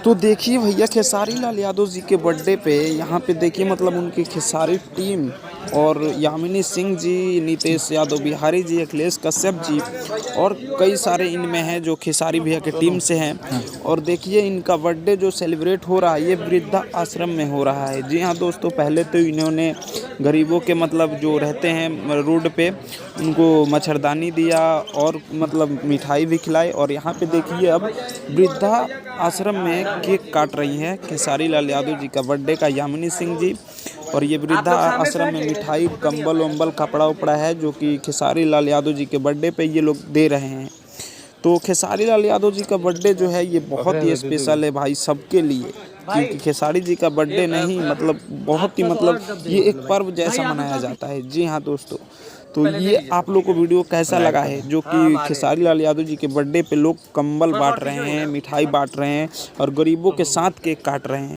तो देखिए भैया खेसारी लाल यादव जी के बर्थडे पे यहाँ पे देखिए मतलब उनकी खेसारी टीम और यामिनी सिंह जी, नीतीश यादव बिहारी जी, अखिलेश कश्यप जी और कई सारे इनमें हैं जो खेसारी भैया के टीम से हैं। और देखिए इनका बर्थडे जो सेलिब्रेट हो रहा है ये वृद्धा आश्रम में हो रहा है। जी हाँ दोस्तों, पहले तो इन्होंने गरीबों के मतलब जो रहते हैं रोड पे उनको मच्छरदानी दिया और मतलब मिठाई भी खिलाई। और यहाँ पे देखिए अब वृद्धा आश्रम में केक काट रही हैं खेसारी लाल यादव जी का बर्थडे का यामिनी सिंह जी। और ये वृद्धा आश्रम में मिठाई, कंबल वम्बल, कपड़ा उपड़ा है जो कि खेसारी लाल यादव जी के बर्थडे पे ये लोग दे रहे हैं। तो खेसारी लाल यादव जी का बर्थडे जो है ये बहुत ही स्पेशल है भाई सबके लिए, क्योंकि खेसारी जी का बर्थडे नहीं मतलब बहुत ही मतलब ये एक पर्व जैसा मनाया जाता है। जी हाँ दोस्तों, तो ये आप लोग को वीडियो कैसा लगा है जो कि खेसारी लाल यादव जी के बर्थडे पे लोग कंबल बांट रहे हैं, मिठाई बांट रहे हैं और गरीबों के साथ केक काट रहे हैं।